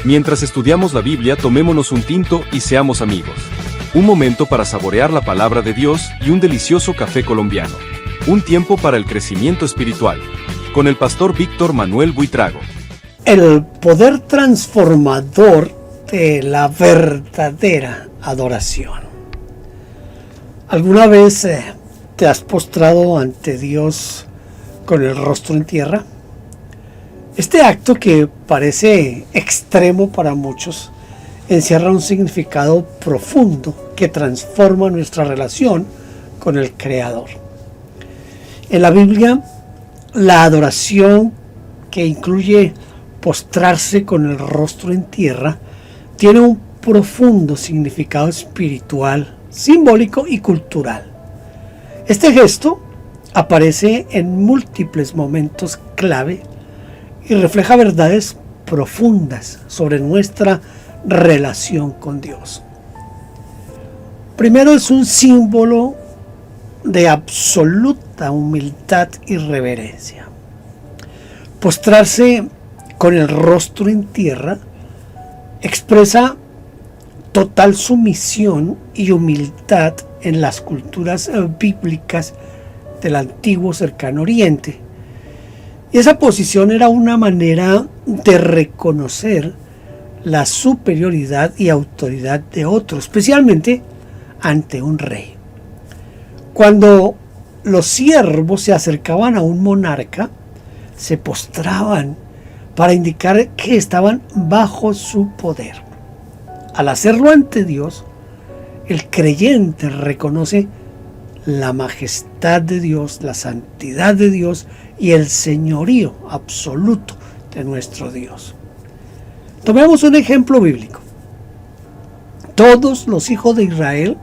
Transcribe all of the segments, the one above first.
Mientras estudiamos la Biblia, tomémonos un tinto y seamos amigos. Un momento para saborear la palabra de Dios y un delicioso café colombiano. Un tiempo para el crecimiento espiritual. Con el pastor Víctor Manuel Buitrago. El poder transformador de la verdadera adoración. ¿Alguna vez te has postrado ante Dios con el rostro en tierra? Este acto, que parece extremo para muchos, encierra un significado profundo que transforma nuestra relación con el Creador. En la Biblia, la adoración, que incluye postrarse con el rostro en tierra, tiene un profundo significado espiritual, simbólico y cultural. Este gesto aparece en múltiples momentos clave y refleja verdades profundas sobre nuestra relación con Dios. Primero, es un símbolo de absoluta humildad y reverencia. Postrarse con el rostro en tierra expresa total sumisión y humildad en las culturas bíblicas del antiguo Cercano Oriente. Y esa posición era una manera de reconocer la superioridad y autoridad de otro, especialmente ante un rey. Cuando los siervos se acercaban a un monarca, se postraban para indicar que estaban bajo su poder. Al hacerlo ante Dios, el creyente reconoce la majestad de Dios, la santidad de Dios y el señorío absoluto de nuestro Dios. Tomemos un ejemplo bíblico. Todos los hijos de Israel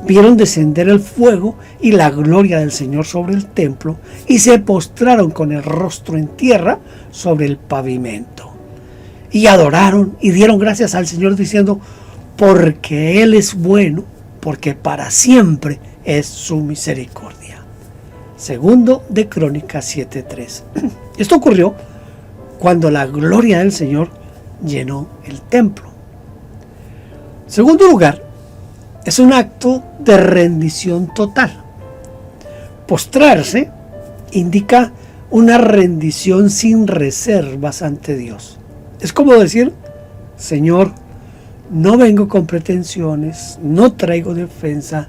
vieron descender el fuego y la gloria del Señor sobre el templo y se postraron con el rostro en tierra sobre el pavimento. Y adoraron y dieron gracias al Señor diciendo: porque Él es bueno, porque para siempre es su misericordia. Segundo de Crónicas 7:3. Esto ocurrió cuando la gloria del Señor llenó el templo. Segundo lugar, es un acto de rendición total. Postrarse indica una rendición sin reservas ante Dios. Es como decir: Señor, no vengo con pretensiones, no traigo defensa,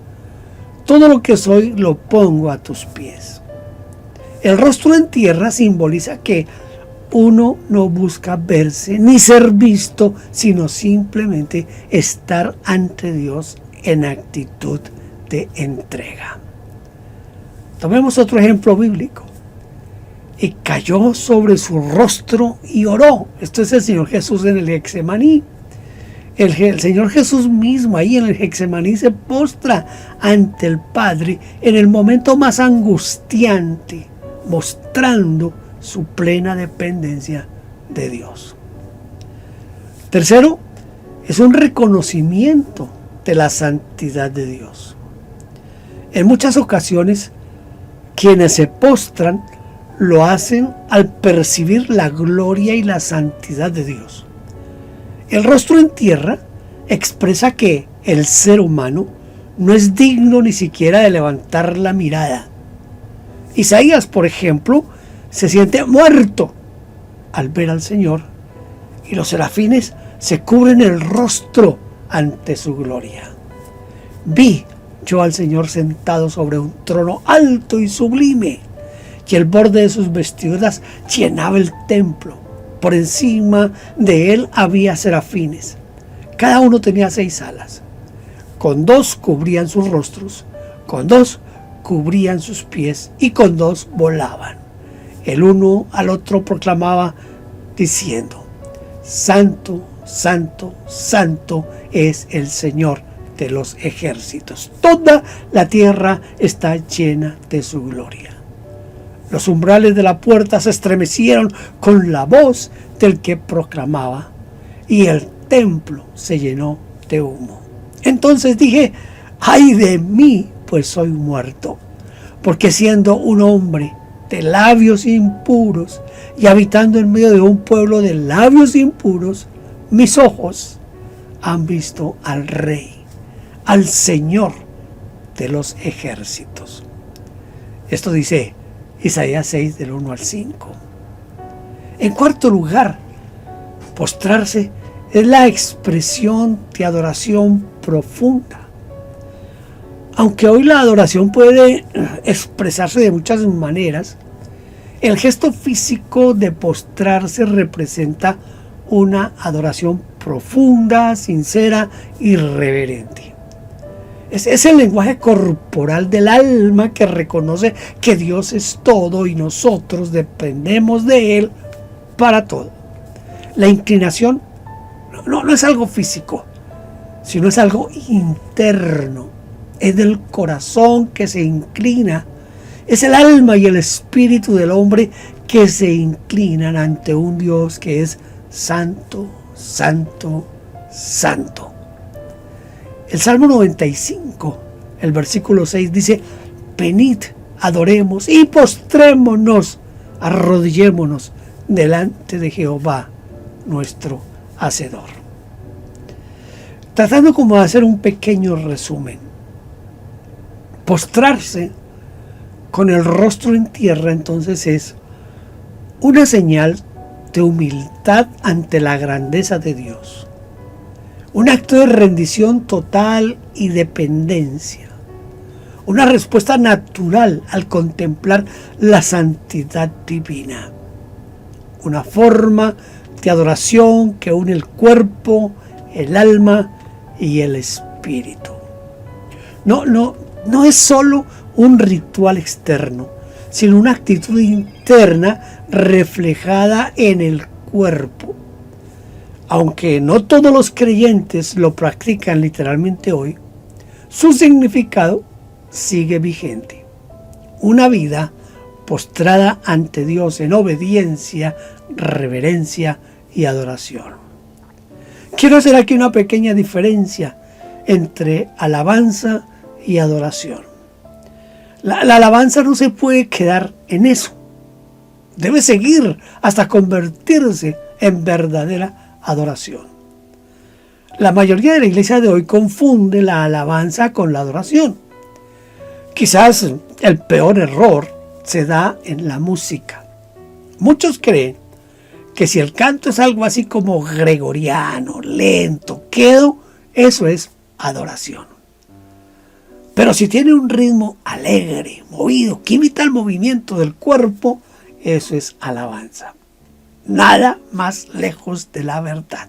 todo lo que soy lo pongo a tus pies. El rostro en tierra simboliza que uno no busca verse ni ser visto, sino simplemente estar ante Dios en actitud de entrega. Tomemos otro ejemplo bíblico. Y cayó sobre su rostro y oró. Esto es el Señor Jesús en el Getsemaní. El Señor Jesús mismo ahí en el Getsemaní se postra ante el Padre en el momento más angustiante, mostrando su plena dependencia de Dios. Tercero, es un reconocimiento de la santidad de Dios. En muchas ocasiones, quienes se postran lo hacen al percibir la gloria y la santidad de Dios. El rostro en tierra expresa que el ser humano no es digno ni siquiera de levantar la mirada. Isaías, por ejemplo, se siente muerto al ver al Señor, y los serafines se cubren el rostro ante su gloria. Vi yo al Señor sentado sobre un trono alto y sublime, y el borde de sus vestiduras llenaba el templo. Por encima de él había serafines. Cada uno tenía 6 alas. Con 2 cubrían sus rostros, con 2 cubrían sus pies, y con 2 volaban. El uno al otro proclamaba diciendo: Santo, santo, santo es el Señor de los ejércitos. Toda la tierra está llena de su gloria. Los umbrales de la puerta se estremecieron con la voz del que proclamaba, y el templo se llenó de humo. Entonces dije: ¡ay de mí, pues soy muerto! Porque siendo un hombre de labios impuros y habitando en medio de un pueblo de labios impuros, mis ojos han visto al Rey, al Señor de los ejércitos. Esto dice Isaías 6 del 1 al 5. En cuarto lugar, postrarse es la expresión de adoración profunda. Aunque hoy la adoración puede expresarse de muchas maneras, el gesto físico de postrarse representa una adoración profunda, sincera y reverente. Es el lenguaje corporal del alma que reconoce que Dios es todo y nosotros dependemos de Él para todo. La inclinación no es algo físico, sino es algo interno. Es del corazón que se inclina. Es el alma y el espíritu del hombre que se inclinan ante un Dios que es santo, santo, santo. El Salmo 95, el versículo 6 dice: venid, adoremos y postrémonos, arrodillémonos delante de Jehová, nuestro Hacedor. Tratando como de hacer un pequeño resumen, postrarse con el rostro en tierra entonces es una señal de humildad ante la grandeza de Dios, un acto de rendición total y dependencia, una respuesta natural al contemplar la santidad divina, una forma de adoración que une el cuerpo, el alma y el espíritu. No es solo un ritual externo, sino una actitud interna reflejada en el cuerpo. Aunque no todos los creyentes lo practican literalmente hoy, su significado sigue vigente. Una vida postrada ante Dios en obediencia, reverencia y adoración. Quiero hacer aquí una pequeña diferencia entre alabanza y adoración. La alabanza no se puede quedar en eso. Debe seguir hasta convertirse en verdadera adoración. La mayoría de la iglesia de hoy confunde la alabanza con la adoración. Quizás el peor error se da en la música. Muchos creen que si el canto es algo así como gregoriano, lento, quedo, eso es adoración. Pero si tiene un ritmo alegre, movido, que imita el movimiento del cuerpo, eso es alabanza. Nada más lejos de la verdad.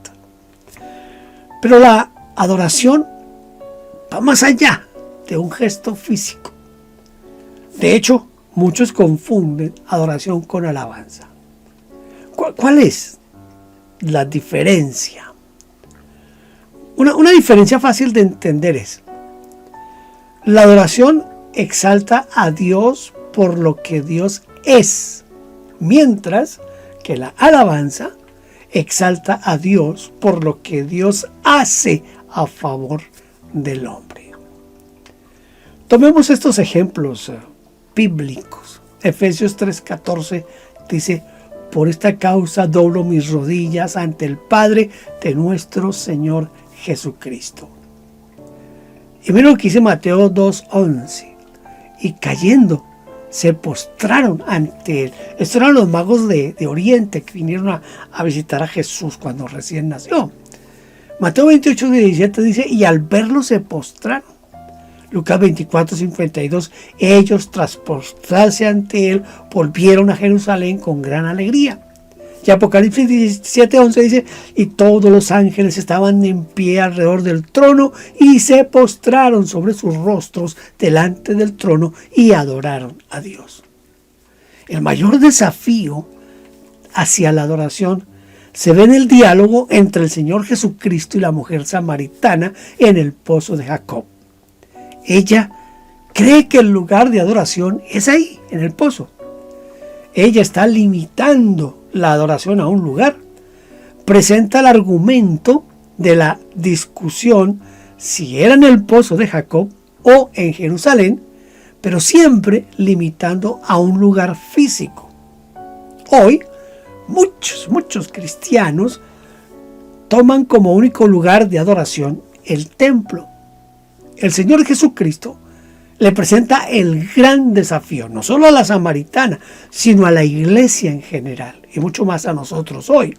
Pero la adoración va más allá de un gesto físico. De hecho, muchos confunden adoración con alabanza. ¿Cuál es la diferencia? Una diferencia fácil de entender es: la adoración exalta a Dios por lo que Dios es, mientras que la alabanza exalta a Dios por lo que Dios hace a favor del hombre. Tomemos estos ejemplos bíblicos. Efesios 3:14 dice: por esta causa doblo mis rodillas ante el Padre de nuestro Señor Jesucristo. Y miren lo que dice Mateo 2:11. Y cayendo, se postraron ante él. Estos eran los magos de Oriente que vinieron a visitar a Jesús cuando recién nació. Mateo 28:17 dice: y al verlo se postraron. Lucas 24:52. Ellos, tras postrarse ante él, volvieron a Jerusalén con gran alegría. Y Apocalipsis 17:11 dice: y todos los ángeles estaban en pie alrededor del trono y se postraron sobre sus rostros delante del trono y adoraron a Dios. El mayor desafío hacia la adoración se ve en el diálogo entre el Señor Jesucristo y la mujer samaritana en el pozo de Jacob. Ella cree que el lugar de adoración es ahí, en el pozo. Ella está limitando la adoración a un lugar. Presenta el argumento de la discusión si era en el pozo de Jacob o en Jerusalén, pero siempre limitando a un lugar físico. Hoy, muchos cristianos toman como único lugar de adoración el templo. El Señor Jesucristo le presenta el gran desafío, no solo a la samaritana, sino a la iglesia en general, y mucho más a nosotros hoy.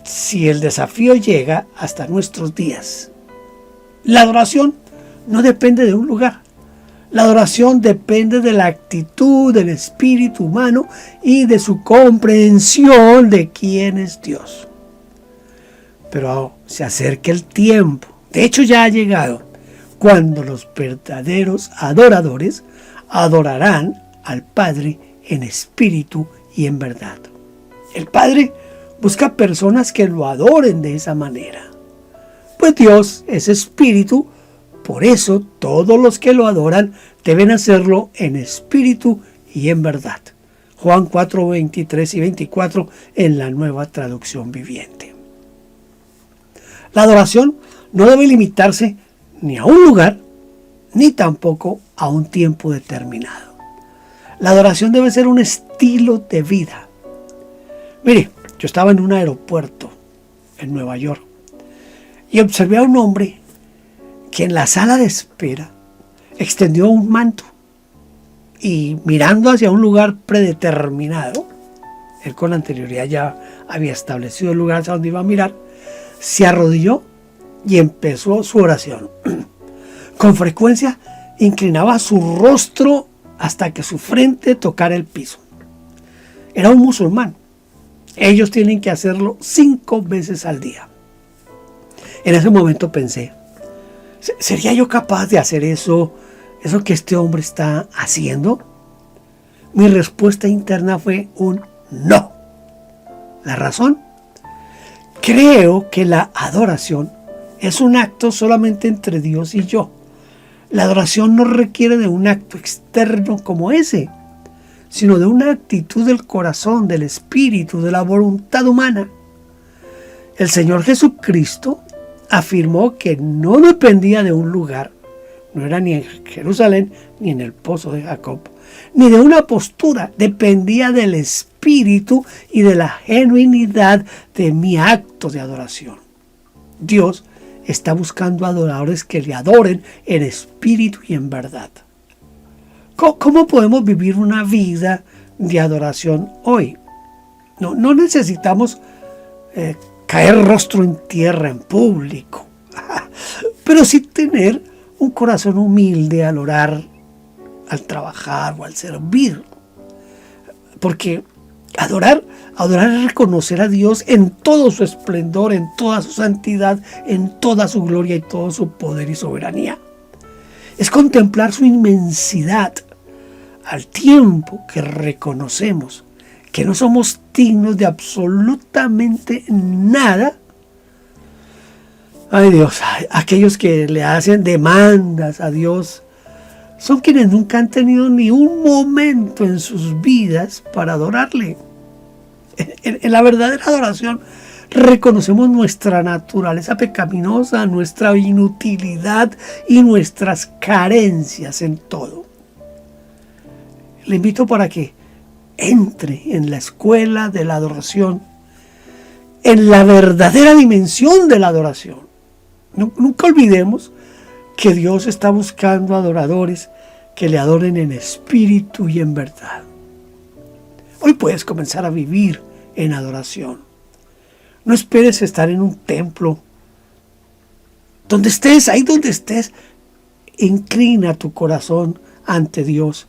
Si el desafío llega hasta nuestros días, la adoración no depende de un lugar. La adoración depende de la actitud del espíritu humano y de su comprensión de quién es Dios. Pero se acerca el tiempo, de hecho ya ha llegado, cuando los verdaderos adoradores adorarán al Padre en espíritu y en verdad. El Padre busca personas que lo adoren de esa manera. Pues Dios es espíritu, por eso todos los que lo adoran deben hacerlo en espíritu y en verdad. Juan 4, 23 y 24 en la Nueva Traducción Viviente. La adoración no debe limitarse ni a un lugar, ni tampoco a un tiempo determinado. La adoración debe ser un estilo de vida. Mire, yo estaba en un aeropuerto en Nueva York y observé a un hombre que en la sala de espera extendió un manto y mirando hacia un lugar predeterminado, él con anterioridad ya había establecido el lugar hacia donde iba a mirar, se arrodilló y empezó su oración. Con frecuencia inclinaba su rostro hasta que su frente tocara el piso. Era un musulmán. Ellos tienen que hacerlo 5 veces al día. En ese momento pensé, ¿sería yo capaz de hacer eso que este hombre está haciendo? Mi respuesta interna fue un no. ¿La razón? Creo que la adoración es un acto solamente entre Dios y yo. La adoración no requiere de un acto externo como ese, sino de una actitud del corazón, del espíritu, de la voluntad humana. El Señor Jesucristo afirmó que no dependía de un lugar, no era ni en Jerusalén ni en el pozo de Jacob, ni de una postura, dependía del espíritu y de la genuinidad de mi acto de adoración. Dios está buscando adoradores que le adoren en espíritu y en verdad. ¿Cómo podemos vivir una vida de adoración hoy? No necesitamos caer rostro en tierra en público, pero sí tener un corazón humilde al orar, al trabajar o al servir. Porque adorar es reconocer a Dios en todo su esplendor, en toda su santidad, en toda su gloria y todo su poder y soberanía. Es contemplar su inmensidad al tiempo que reconocemos que no somos dignos de absolutamente nada. Ay Dios, aquellos que le hacen demandas a Dios son quienes nunca han tenido ni un momento en sus vidas para adorarle. En la verdadera adoración reconocemos nuestra naturaleza pecaminosa, nuestra inutilidad y nuestras carencias en todo. Le invito para que entre en la escuela de la adoración, en la verdadera dimensión de la adoración. Nunca olvidemos que Dios está buscando adoradores que le adoren en espíritu y en verdad. Hoy puedes comenzar a vivir en adoración. No esperes estar en un templo. Donde estés, ahí donde estés, inclina tu corazón ante Dios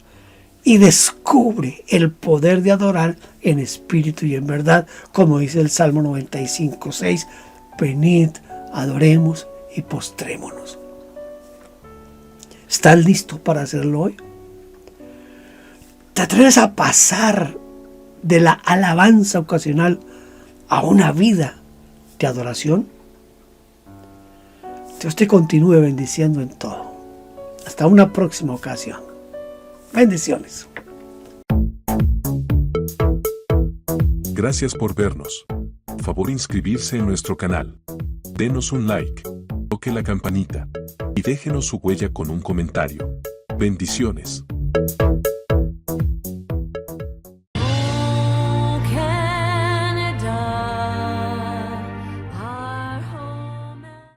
y descubre el poder de adorar en espíritu y en verdad, como dice el Salmo 95:6. Venid, adoremos y postrémonos. ¿Estás listo para hacerlo hoy? ¿Te atreves a pasar de la alabanza ocasional a una vida de adoración? Dios te continúe bendiciendo en todo. Hasta una próxima ocasión. Bendiciones. Gracias por vernos. Favor inscribirse en nuestro canal. Denos un like, toque la campanita y déjenos su huella con un comentario. Bendiciones.